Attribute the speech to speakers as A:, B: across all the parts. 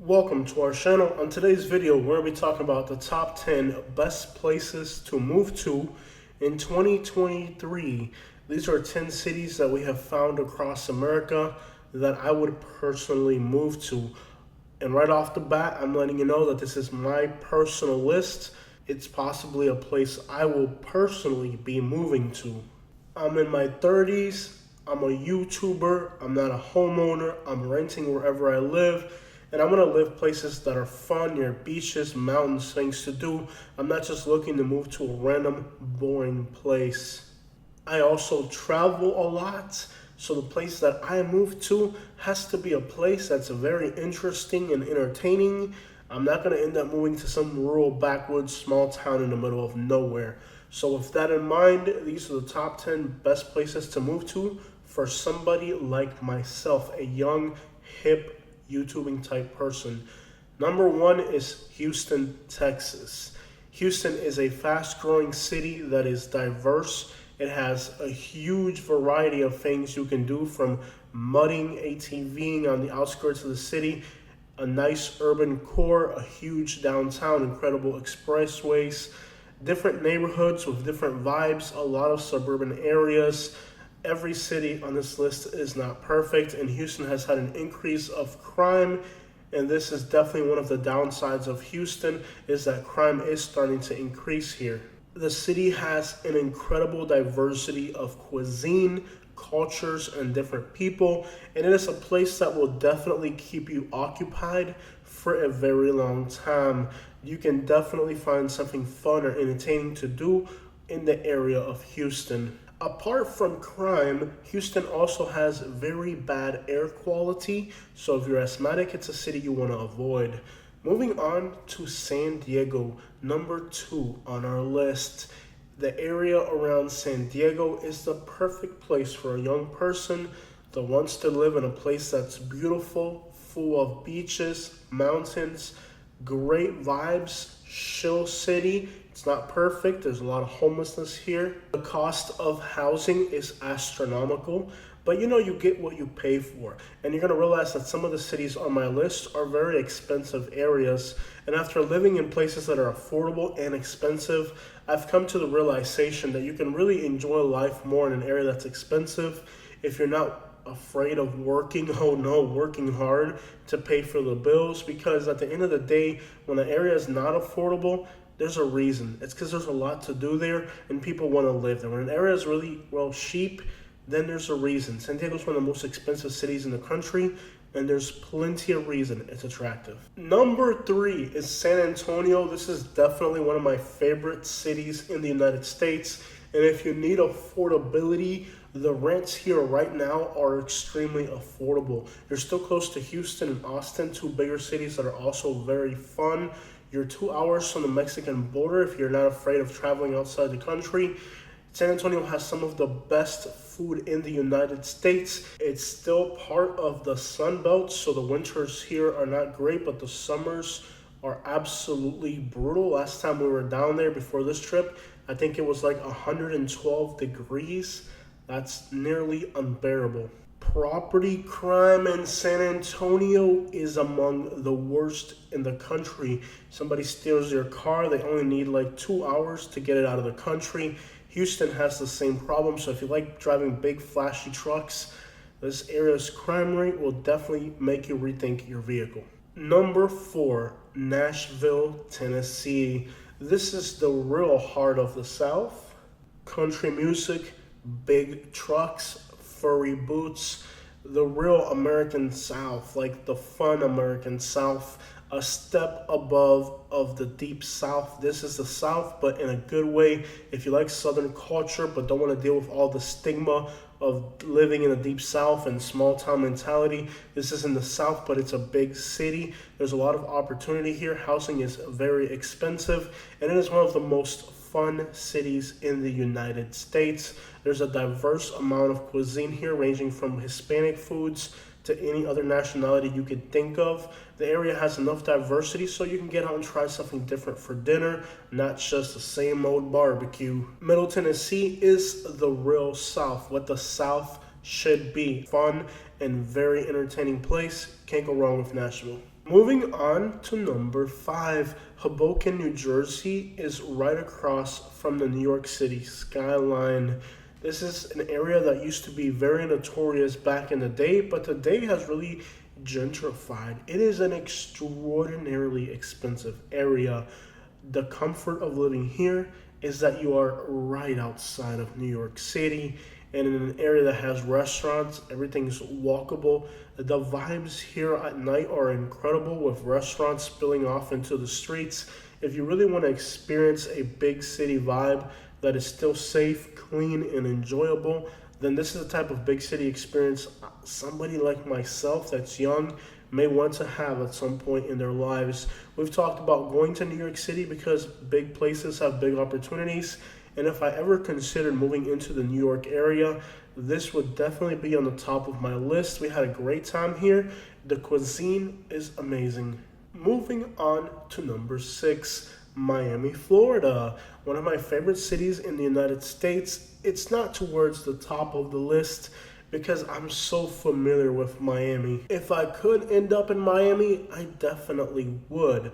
A: Welcome to our channel. On today's video, we're going to be talking about the top 10 best places to move to in 2023. These are 10 cities that we have found across America that I would personally move to. And right off the bat, I'm letting you know that this is my personal list. It's possibly a place I will personally be moving to. I'm in my 30s. I'm a YouTuber. I'm not a homeowner. I'm renting wherever I live. And I'm going to live places that are fun, near beaches, mountains, things to do. I'm not just looking to move to a random, boring place. I also travel a lot. So the place that I move to has to be a place that's very interesting and entertaining. I'm not going to end up moving to some rural backwoods small town in the middle of nowhere. So with that in mind, these are the top 10 best places to move to for somebody like myself, a young, hip, YouTubing type person. Number one is Houston, Texas. Houston is a fast growing city that is diverse. It has a huge variety of things you can do, from mudding, ATVing on the outskirts of the city, a nice urban core, a huge downtown, incredible expressways, different neighborhoods with different vibes, a lot of suburban areas. Every city on this list is not perfect, and Houston has had an increase of crime, and this is definitely one of the downsides of Houston, is that crime is starting to increase here. The city has an incredible diversity of cuisine, cultures, and different people, and it is a place that will definitely keep you occupied for a very long time. You can definitely find something fun or entertaining to do in the area of Houston. Apart from crime, Houston also has very bad air quality, so if you're asthmatic, it's a city you want to avoid. Moving on to San Diego, number 2 on our list. The area around San Diego is the perfect place for a young person that wants to live in a place that's beautiful, full of beaches, mountains, great vibes, chill city. It's not perfect. There's a lot of homelessness here. The cost of housing is astronomical, but you get what you pay for. And you're going to realize that some of the cities on my list are very expensive areas. And after living in places that are affordable and expensive, I've come to the realization that you can really enjoy life more in an area that's expensive if you're not afraid of working hard to pay for the bills. Because at the end of the day, when an area is not affordable, there's a reason. It's because there's a lot to do there and people want to live there. When an area is really cheap, then there's a reason. San Diego is one of the most expensive cities in the country, and there's plenty of reason it's attractive. Number 3 is San Antonio. This is definitely one of my favorite cities in the United States. And if you need affordability, the rents here right now are extremely affordable. You're still close to Houston and Austin, 2 bigger cities that are also very fun. You're 2 hours from the Mexican border if you're not afraid of traveling outside the country. San Antonio has some of the best food in the United States. It's still part of the Sun Belt, so the winters here are not great, but the summers are absolutely brutal. Last time we were down there before this trip, I think it was like 112 degrees. That's nearly unbearable. Property crime in San Antonio is among the worst in the country. Somebody steals your car, they only need like 2 hours to get it out of the country. Houston has the same problem, so if you like driving big flashy trucks, this area's crime rate will definitely make you rethink your vehicle. Number 4, Nashville, Tennessee. This is the real heart of the South. Country music, big trucks, furry boots, the real American South, like the fun American South, a step above of the deep South. This is the South, but in a good way. If you like Southern culture but don't want to deal with all the stigma of living in the deep South and small town mentality, this is in the South, but it's a big city. There's a lot of opportunity here. Housing is very expensive, and it is one of the most fun cities in the United States. There's a diverse amount of cuisine here, ranging from Hispanic foods to any other nationality you could think of. The area has enough diversity so you can get out and try something different for dinner, not just the same old barbecue. Middle Tennessee is the real South, what the South should be. Fun and very entertaining place. Can't go wrong with Nashville. Moving on to number 5, Hoboken, New Jersey is right across from the New York City skyline. This is an area that used to be very notorious back in the day, but today has really gentrified. It is an extraordinarily expensive area. The comfort of living here is that you are right outside of New York City and in an area that has restaurants. Everything's walkable. The vibes here at night are incredible with restaurants spilling off into the streets. If you really want to experience a big city vibe that is still safe, clean, and enjoyable, then this is the type of big city experience somebody like myself that's young may want to have at some point in their lives. We've talked about going to New York City because big places have big opportunities. And if I ever considered moving into the New York area, this would definitely be on the top of my list. We had a great time here. The cuisine is amazing. Moving on to number 6, Miami, Florida. One of my favorite cities in the United States. It's not towards the top of the list because I'm so familiar with Miami. If I could end up in Miami, I definitely would.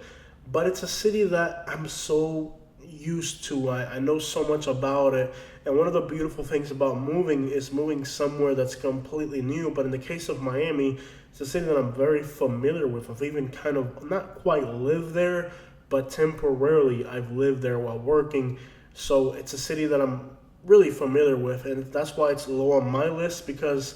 A: But it's a city that I'm so used to. I know so much about it. And one of the beautiful things about moving is moving somewhere that's completely new. But in the case of Miami, it's a city that I'm very familiar with. I've even kind of not quite lived there, but temporarily I've lived there while working. So it's a city that I'm really familiar with, and that's why it's low on my list, because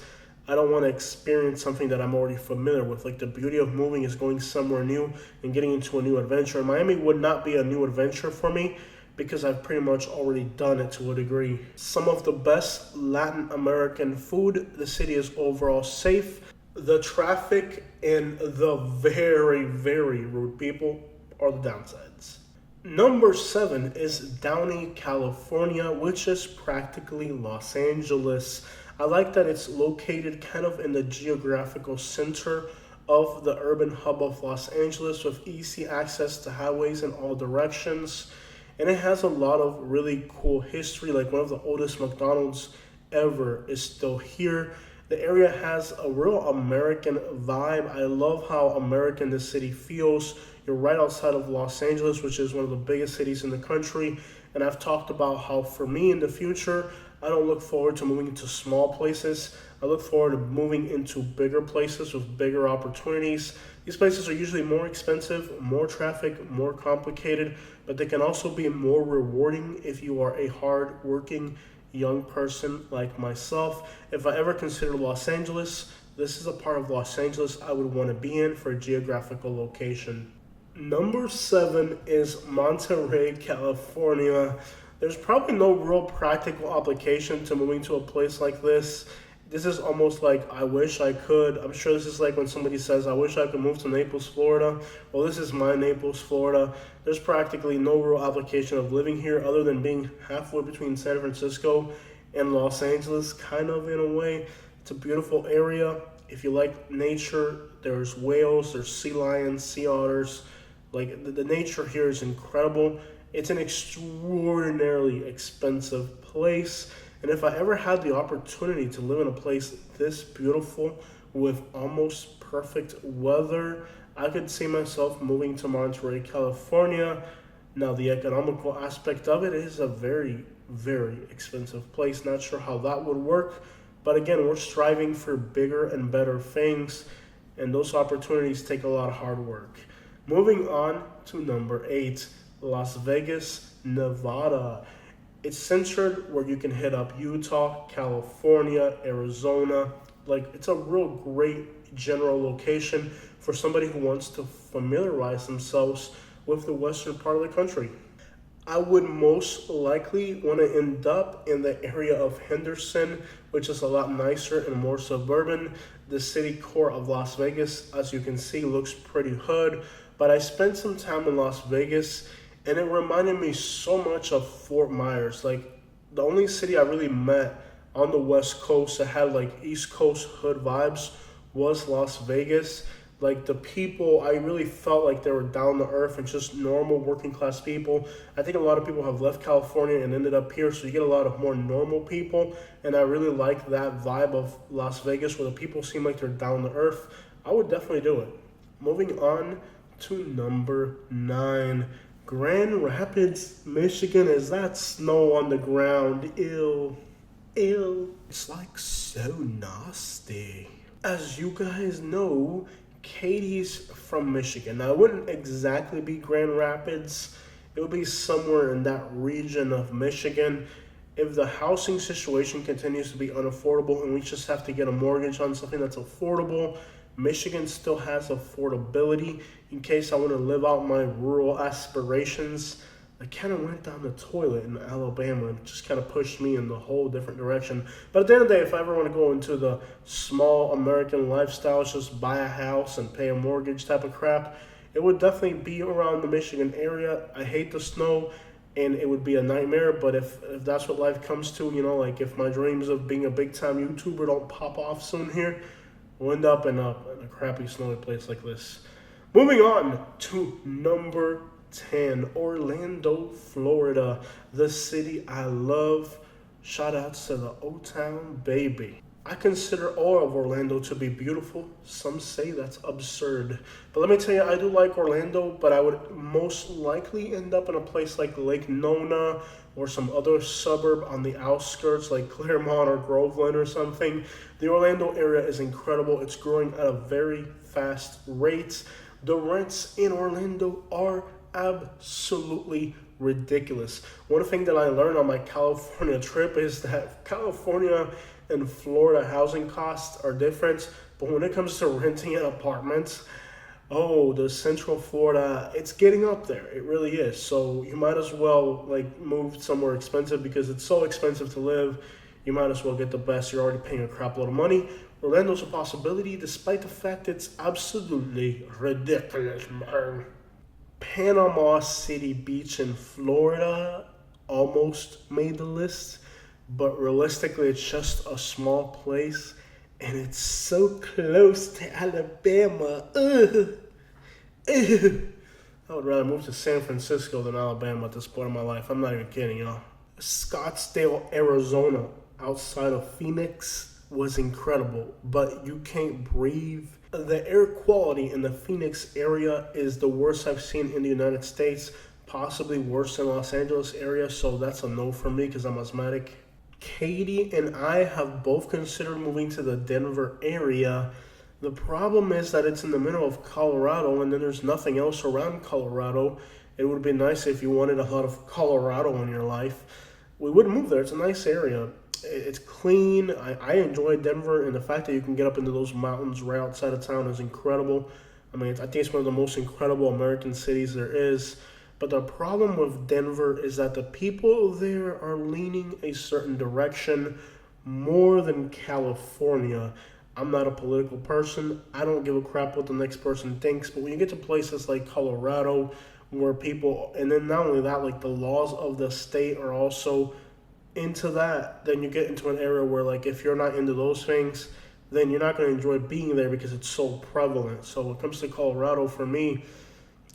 A: I don't want to experience something that I'm already familiar with. Like, the beauty of moving is going somewhere new and getting into a new adventure. Miami would not be a new adventure for me because I've pretty much already done it to a degree. Some of the best Latin American food. The city is overall safe. The traffic and the very, very rude people are the downsides. Number 7 is Downey, California, which is practically Los Angeles. I like that it's located kind of in the geographical center of the urban hub of Los Angeles with easy access to highways in all directions. And it has a lot of really cool history, like one of the oldest McDonald's ever is still here. The area has a real American vibe. I love how American the city feels. You're right outside of Los Angeles, which is one of the biggest cities in the country. And I've talked about how for me in the future, I don't look forward to moving to small places. I look forward to moving into bigger places with bigger opportunities. These places are usually more expensive, more traffic, more complicated, but they can also be more rewarding if you are a hard-working young person like myself. If I ever consider Los Angeles, this is a part of Los Angeles I would want to be in for a geographical location. Number 7 is Monterey, California. There's probably no real practical application to moving to a place like this. This is almost like I wish I could. I'm sure this is like when somebody says, I wish I could move to Naples, Florida. Well, this is my Naples, Florida. There's practically no real application of living here other than being halfway between San Francisco and Los Angeles, kind of in a way. It's a beautiful area. If you like nature, there's whales, there's sea lions, sea otters. Like, the nature here is incredible. It's an extraordinarily expensive place. And if I ever had the opportunity to live in a place this beautiful with almost perfect weather, I could see myself moving to Monterey, California. Now, the economical aspect of it is a very, very expensive place. Not sure how that would work. But again, we're striving for bigger and better things, and those opportunities take a lot of hard work. Moving on to number 8, Las Vegas, Nevada. It's centered where you can hit up Utah, California, Arizona. Like, it's a real great general location for somebody who wants to familiarize themselves with the western part of the country. I would most likely want to end up in the area of Henderson, which is a lot nicer and more suburban. The city core of Las Vegas, as you can see, looks pretty hood. But I spent some time in Las Vegas, and it reminded me so much of Fort Myers. Like, the only city I really met on the West Coast that had like East Coast hood vibes was Las Vegas. Like, the people, I really felt like they were down to earth and just normal working class people. I think a lot of people have left California and ended up here, so you get a lot of more normal people. And I really like that vibe of Las Vegas where the people seem like they're down to earth. I would definitely do it. Moving on to number 9. Grand Rapids, Michigan. Is that snow on the ground? Ew. Ew. It's like so nasty. As you guys know, Katie's from Michigan. Now, it wouldn't exactly be Grand Rapids. It would be somewhere in that region of Michigan. If the housing situation continues to be unaffordable and we just have to get a mortgage on something that's affordable, Michigan still has affordability. In case I want to live out my rural aspirations, I kind of went down the toilet in Alabama and just kind of pushed me in the whole different direction. But at the end of the day, if I ever want to go into the small American lifestyle, just buy a house and pay a mortgage type of crap, it would definitely be around the Michigan area. I hate the snow and it would be a nightmare, but if that's what life comes to, like if my dreams of being a big time YouTuber don't pop off soon here, we'll end up in a crappy snowy place like this. Moving on to number 10, Orlando, Florida, the city I love. Shout outs to the O-Town baby. I consider all of Orlando to be beautiful. Some say that's absurd. But let me tell you, I do like Orlando, but I would most likely end up in a place like Lake Nona or some other suburb on the outskirts like Claremont or Groveland or something. The Orlando area is incredible. It's growing at a very fast rate. The rents in Orlando are absolutely ridiculous. One thing that I learned on my California trip is that California and Florida housing costs are different, but when it comes to renting an apartment, the Central Florida, it's getting up there. It really is. So you might as well move somewhere expensive because it's so expensive to live. You might as well get the best. You're already paying a crap load of money. Orlando's a possibility, despite the fact it's absolutely ridiculous, man. Panama City Beach in Florida almost made the list, but realistically, it's just a small place, and it's so close to Alabama. Ugh. Ugh. I would rather move to San Francisco than Alabama at this point in my life. I'm not even kidding, y'all. Scottsdale, Arizona, outside of Phoenix, was incredible, but you can't breathe. The air quality in the Phoenix area is the worst I've seen in the United States, possibly worse than Los Angeles area, so that's a no for me because I'm asthmatic. Katie and I have both considered moving to the Denver area. The problem is that it's in the middle of Colorado and then there's nothing else around Colorado. It would be nice if you wanted a lot of Colorado in your life. We would move there. It's a nice area. It's clean. I enjoy Denver, and the fact that you can get up into those mountains right outside of town is incredible. I think it's one of the most incredible American cities there is. But the problem with Denver is that the people there are leaning a certain direction more than California. I'm not a political person. I don't give a crap what the next person thinks. But when you get to places like Colorado, where people, and then not only that, the laws of the state are also into that, then you get into an area where if you're not into those things, then you're not going to enjoy being there because it's so prevalent. So when it comes to Colorado, for me,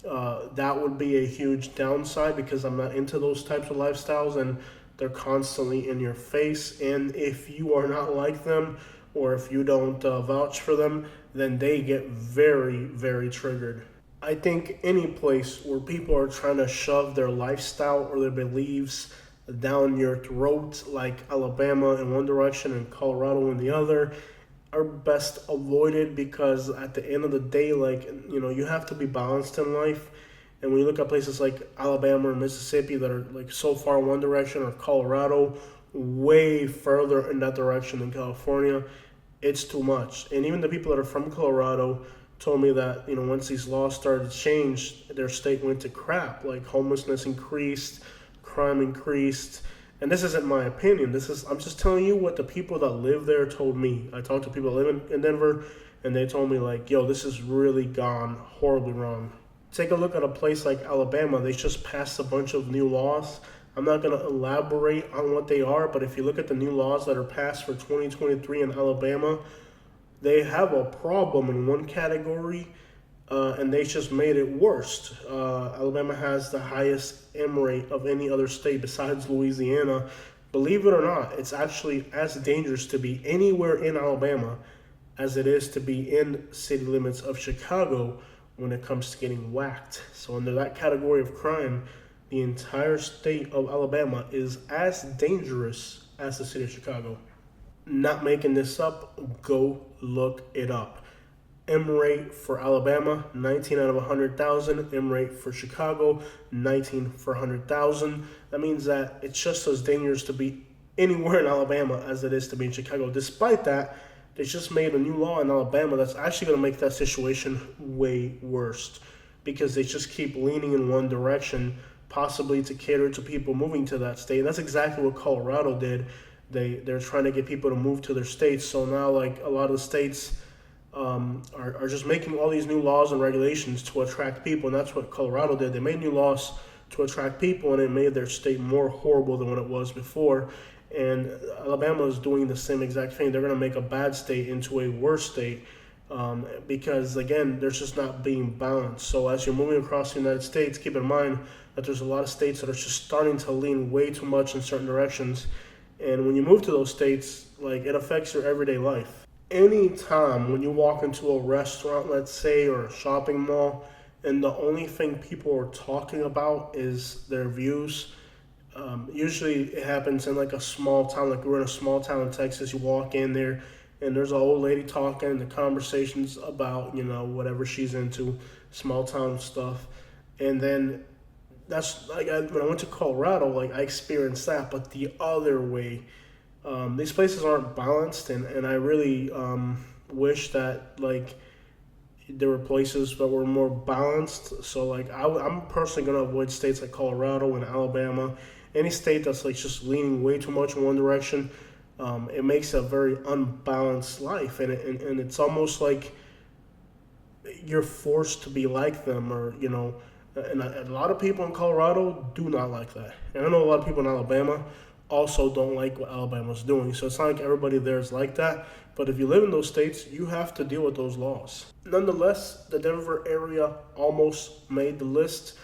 A: that would be a huge downside because I'm not into those types of lifestyles and they're constantly in your face. And if you are not like them or if you don't vouch for them, then they get very, very triggered. I think any place where people are trying to shove their lifestyle or their beliefs down your throat, like Alabama in one direction and Colorado in the other, are best avoided because at the end of the day, you have to be balanced in life. And when you look at places like Alabama or Mississippi that are so far in one direction, or Colorado way further in that direction than California, it's too much. And even the people that are from Colorado told me that, once these laws started to change, their state went to crap. Homelessness increased, crime increased. And this isn't my opinion. I'm just telling you what the people that live there told me. I talked to people that live in Denver, and they told me this has really gone horribly wrong. Take a look at a place like Alabama. They just passed a bunch of new laws. I'm not going to elaborate on what they are, but if you look at the new laws that are passed for 2023 in Alabama, they have a problem in one category, and they just made it worse. Alabama has the highest M rate of any other state besides Louisiana. Believe it or not, it's actually as dangerous to be anywhere in Alabama as it is to be in city limits of Chicago, when it comes to getting whacked. So under that category of crime, the entire state of Alabama is as dangerous as the city of Chicago. Not making this up, go look it up. M rate for Alabama, 19 out of 100,000. M rate for Chicago, 19 for 100,000. That means that it's just as dangerous to be anywhere in Alabama as it is to be in Chicago. Despite that, they just made a new law in Alabama that's actually going to make that situation way worse because they just keep leaning in one direction, possibly to cater to people moving to that state. And that's exactly what Colorado did. They're trying to get people to move to their states. So now, like, a lot of the states are just making all these new laws and regulations to attract people, and that's what Colorado did. They made new laws to attract people, and it made their state more horrible than what it was before. And Alabama is doing the same exact thing. They're going to make a bad state into a worse state because, again, they're just not being balanced. So as you're moving across the United States, keep in mind that there's a lot of states that are just starting to lean way too much in certain directions. And when you move to those states, like, it affects your everyday life. Any time when you walk into a restaurant, let's say, or a shopping mall, and the only thing people are talking about is their views, usually it happens in like a small town, like we're in a small town in Texas. You walk in there and there's an old lady talking, and the conversation's about, whatever she's into, small town stuff. And then that's like when I went to Colorado, like, I experienced that, but the other way. These places aren't balanced, and I really wish that, like, there were places that were more balanced. So, like, I'm personally going to avoid states like Colorado and Alabama. Any state that's, like, just leaning way too much in one direction, it makes a very unbalanced life, and it's almost like you're forced to be like them, or, and a lot of people in Colorado do not like that. And I know a lot of people in Alabama also don't like what Alabama's doing. So it's not like everybody there is like that. But if you live in those states, you have to deal with those laws. Nonetheless, the Denver area almost made the list.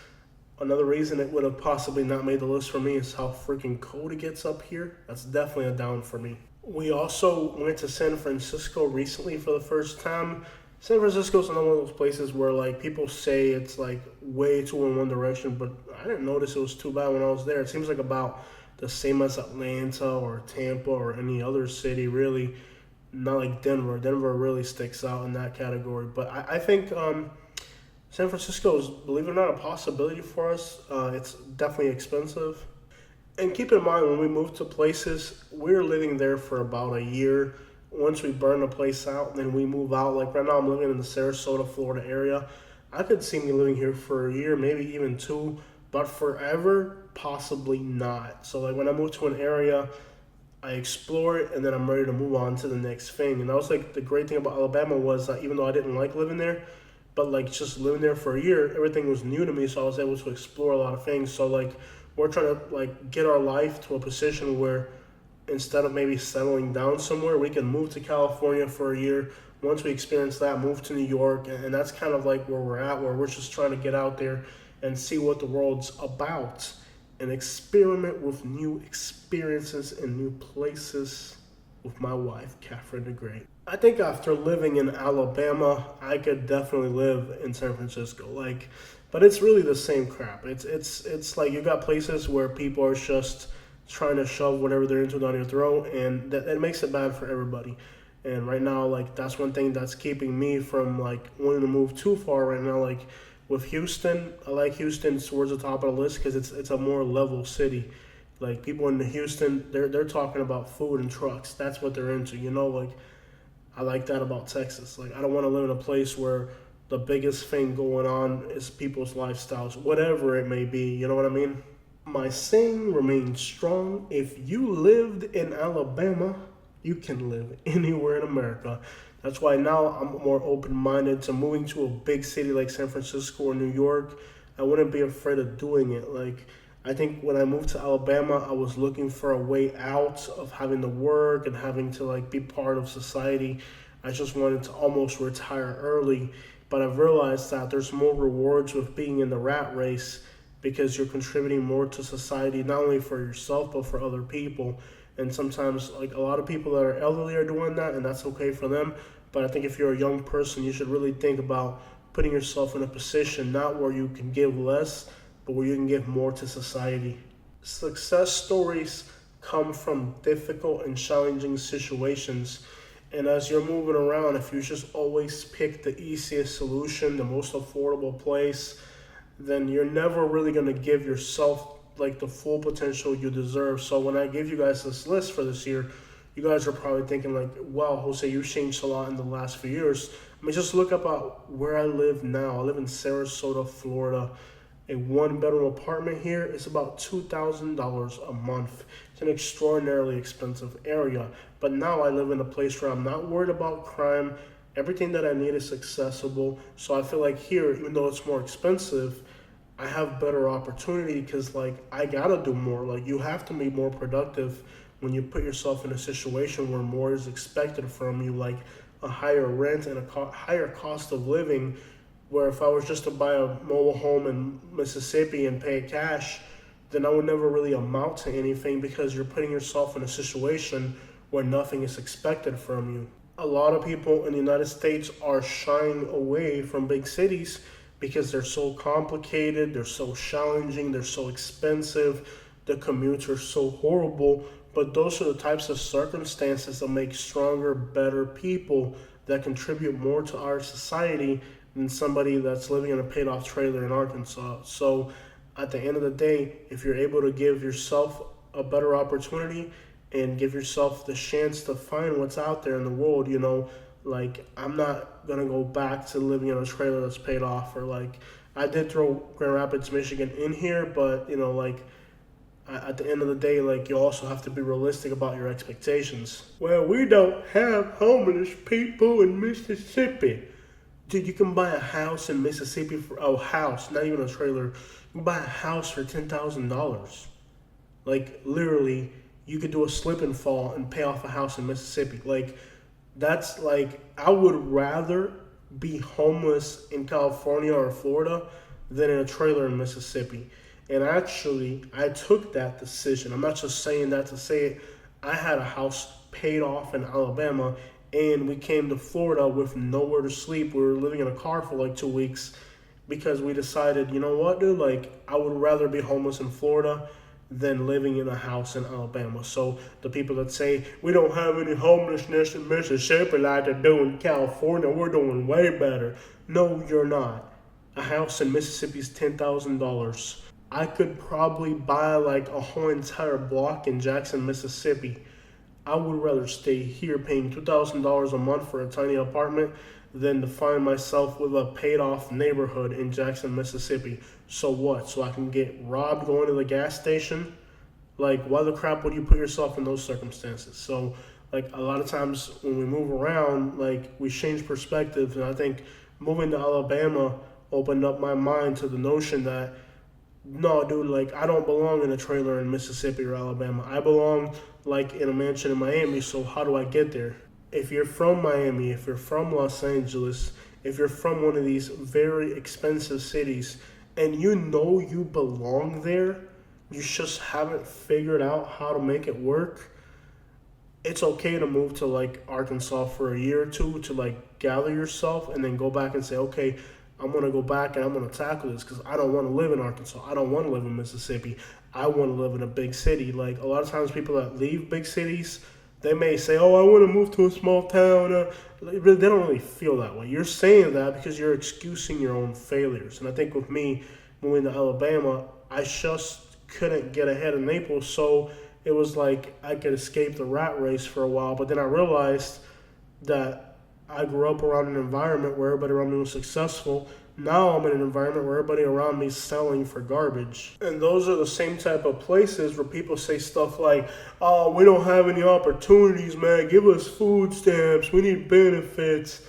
A: Another reason it would have possibly not made the list for me is how freaking cold it gets up here. That's definitely a down for me. We also went to San Francisco recently for the first time. San Francisco's another one of those places where, like, people say it's, like, way too in one direction, but I didn't notice it was too bad when I was there. It seems like about the same as Atlanta or Tampa or any other city, really. Not like Denver. Denver really sticks out in that category. But I think San Francisco is, believe it or not, a possibility for us. It's definitely expensive. And keep in mind, when we move to places, we're living there for about a year. Once we burn the place out, then we move out. Like right now, I'm living in the Sarasota, Florida area. I could see me living here for a year, maybe even two, but forever, possibly not. So, like, when I move to an area, I explore it, and then I'm ready to move on to the next thing. And that was, like, the great thing about Alabama was that even though I didn't like living there, but, like, just living there for a year, everything was new to me, so I was able to explore a lot of things. So, like, we're trying to, like, get our life to a position where instead of maybe settling down somewhere, we can move to California for a year. Once we experience that, move to New York, and that's kind of like where we're at, where we're just trying to get out there and see what the world's about and experiment with new experiences and new places with my wife, Catherine the Great. I think after living in Alabama, I could definitely live in San Francisco. Like, but it's really the same crap. It's like you got places where people are just trying to shove whatever they're into down your throat, and that makes it bad for everybody. And right now, like, that's one thing that's keeping me from, like, wanting to move too far right now. Like, with Houston, I like Houston towards the top of the list because it's a more level city. Like, people in Houston, they're talking about food and trucks. That's what they're into, like, I like that about Texas. Like, I don't want to live in a place where the biggest thing going on is people's lifestyles, whatever it may be, you know what I mean? My saying remains strong. If you lived in Alabama, you can live anywhere in America. That's why now I'm more open-minded to moving to a big city like San Francisco or New York. I wouldn't be afraid of doing it. Like, I think when I moved to Alabama, I was looking for a way out of having to work and having to, like, be part of society. I just wanted to almost retire early. But I've realized that there's more rewards with being in the rat race because you're contributing more to society, not only for yourself, but for other people. And sometimes, like, a lot of people that are elderly are doing that, and that's okay for them. But I think if you're a young person, you should really think about putting yourself in a position not where you can give less, but where you can give more to society. Success stories come from difficult and challenging situations. And as you're moving around, if you just always pick the easiest solution, the most affordable place, then you're never really going to give yourself like the full potential you deserve. So when I give you guys this list for this year, you guys are probably thinking like, wow, Jose, you've changed a lot in the last few years. I mean, just look about where I live now. I live in Sarasota, Florida. A one-bedroom apartment here is about $2,000 a month. It's an extraordinarily expensive area. But now I live in a place where I'm not worried about crime. Everything that I need is accessible. So I feel like here, even though it's more expensive, I have better opportunity because like I gotta do more. Like you have to be more productive when you put yourself in a situation where more is expected from you, like a higher rent and a higher cost of living. Where if I was just to buy a mobile home in Mississippi and pay cash, then I would never really amount to anything because you're putting yourself in a situation where nothing is expected from you. A lot of people in the United States are shying away from big cities because they're so complicated, they're so challenging, they're so expensive, the commutes are so horrible. But those are the types of circumstances that make stronger, better people that contribute more to our society than somebody that's living in a paid-off trailer in Arkansas. So at the end of the day, if you're able to give yourself a better opportunity and give yourself the chance to find what's out there in the world, you know, like I'm not gonna go back to living in a trailer that's paid off. Or like I did throw Grand Rapids, Michigan in here, but you know, like at the end of the day, like you also have to be realistic about your expectations. Well, we don't have homeless people in Mississippi. Dude, you can buy a house in Mississippi for a house, not even a trailer. You can buy a house for $10,000. Like literally, you could do a slip and fall and pay off a house in Mississippi. Like that's like I would rather be homeless in California or Florida than in a trailer in Mississippi. And actually, I took that decision. I'm not just saying that to say it. I had a house paid off in Alabama, and we came to Florida with nowhere to sleep. We were living in a car for like 2 weeks because we decided, you know what, dude, like I would rather be homeless in Florida than living in a house in Alabama. So the people that say we don't have any homelessness in Mississippi like they do in California, we're doing way better. No, you're not. A house in Mississippi is $10,000. I could probably buy like a whole entire block in Jackson, Mississippi. I would rather stay here paying $2,000 a month for a tiny apartment than to find myself with a paid off neighborhood in Jackson, Mississippi. So what? So I can get robbed going to the gas station? Like, why the crap would you put yourself in those circumstances? So, like, a lot of times when we move around, like, we change perspectives. And I think moving to Alabama opened up my mind to the notion that no, dude, like I don't belong in a trailer in Mississippi or Alabama. I belong like in a mansion in Miami, so how do I get there? If you're from Miami, if you're from Los Angeles, if you're from one of these very expensive cities and you know you belong there, you just haven't figured out how to make it work, it's okay to move to like Arkansas for a year or two to like gather yourself and then go back and say, okay, I'm going to go back and I'm going to tackle this because I don't want to live in Arkansas. I don't want to live in Mississippi. I want to live in a big city. Like a lot of times people that leave big cities, they may say, oh, I want to move to a small town. They don't really feel that way. You're saying that because you're excusing your own failures. And I think with me moving to Alabama, I just couldn't get ahead of Naples. So it was like I could escape the rat race for a while. But then I realized that I grew up around an environment where everybody around me was successful. Now I'm in an environment where everybody around me is selling for garbage. And those are the same type of places where people say stuff like, oh, we don't have any opportunities, man. Give us food stamps. We need benefits.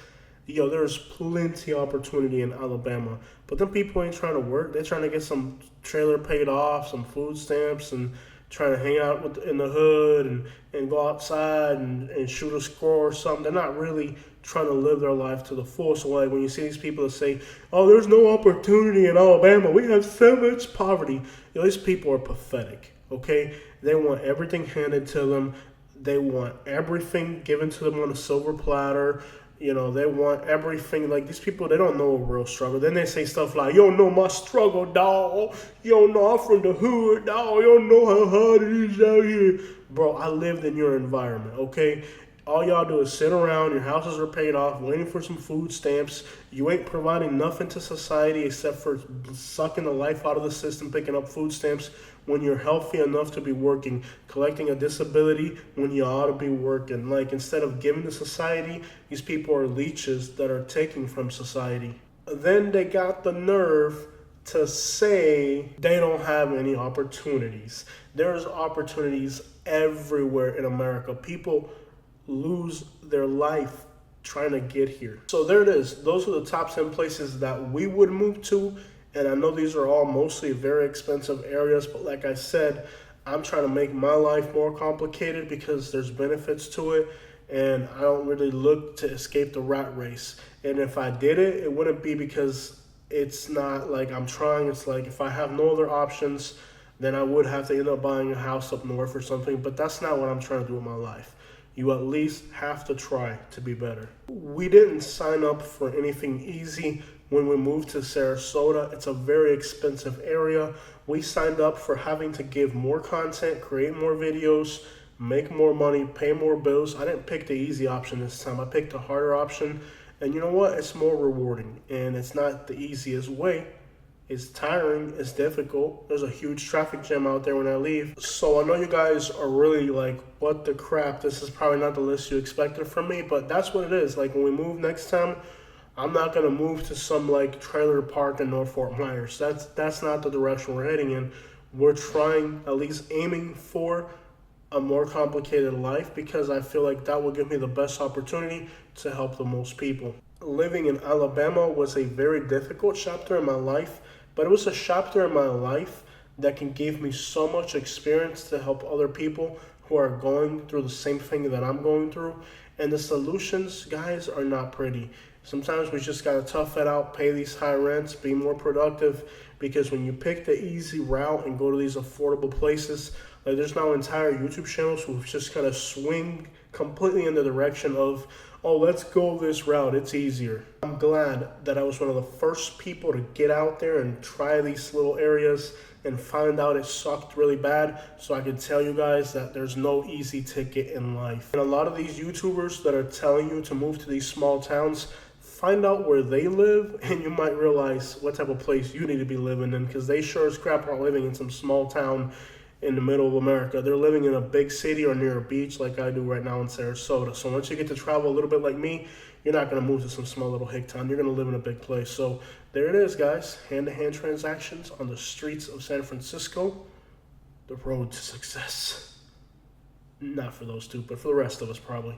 A: Yo, there's plenty of opportunity in Alabama. But them people ain't trying to work. They're trying to get some trailer paid off, some food stamps, and trying to hang out in the hood and go outside and shoot a squirrel or something. They're not really trying to live their life to the full. So like when you see these people that say, oh, there's no opportunity in Alabama, we have so much poverty. Yo, these people are pathetic, okay? They want everything handed to them. They want everything given to them on a silver platter. You know, they want everything. Like, these people, they don't know a real struggle. Then they say stuff like, you don't know my struggle, dawg. You don't know I'm from the hood, dawg. You don't know how hard it is out here. Bro, I lived in your environment, okay? All y'all do is sit around, your houses are paid off, waiting for some food stamps. You ain't providing nothing to society except for sucking the life out of the system, picking up food stamps when you're healthy enough to be working, collecting a disability when you ought to be working. Like, instead of giving to society, these people are leeches that are taking from society. Then they got the nerve to say they don't have any opportunities. There's opportunities everywhere in America. People lose their life trying to get here. So there it is. Those are the top 10 places that we would move to. And I know these are all mostly very expensive areas, but like I said, I'm trying to make my life more complicated because there's benefits to it. And I don't really look to escape the rat race. And if I did it, it wouldn't be because it's not like I'm trying. It's like if I have no other options, then I would have to end up buying a house up north or something. But that's not what I'm trying to do with my life. You at least have to try to be better. We didn't sign up for anything easy when we moved to Sarasota. It's a very expensive area. We signed up for having to give more content, create more videos, make more money, pay more bills. I didn't pick the easy option this time. I picked the harder option. And you know what? It's more rewarding. And it's not the easiest way. It's tiring, it's difficult. There's a huge traffic jam out there when I leave. So I know you guys are really like, what the crap? This is probably not the list you expected from me, but that's what it is. Like, when we move next time, I'm not gonna move to some like trailer park in North Fort Myers. That's not the direction we're heading in. We're trying, at least aiming for a more complicated life, because I feel like that will give me the best opportunity to help the most people. Living in Alabama was a very difficult chapter in my life, but it was a chapter in my life that can give me so much experience to help other people who are going through the same thing that I'm going through. And the solutions, guys, are not pretty. Sometimes we just gotta tough it out, pay these high rents, be more productive, because when you pick the easy route and go to these affordable places, like, there's now entire YouTube channels who just kind of swing completely in the direction of, oh, let's go this route, it's easier. I'm glad that I was one of the first people to get out there and try these little areas and find out it sucked really bad, so I could tell you guys that there's no easy ticket in life. And a lot of these YouTubers that are telling you to move to these small towns, find out where they live, and you might realize what type of place you need to be living in, because they sure as crap aren't living in some small town in the middle of America. They're living in a big city or near a beach like I do right now in Sarasota. So once you get to travel a little bit like me, you're not going to move to some small little hick town. You're going to live in a big place. So there it is, guys. Hand-to-hand transactions on the streets of San Francisco. The road to success. Not for those two, but for the rest of us probably.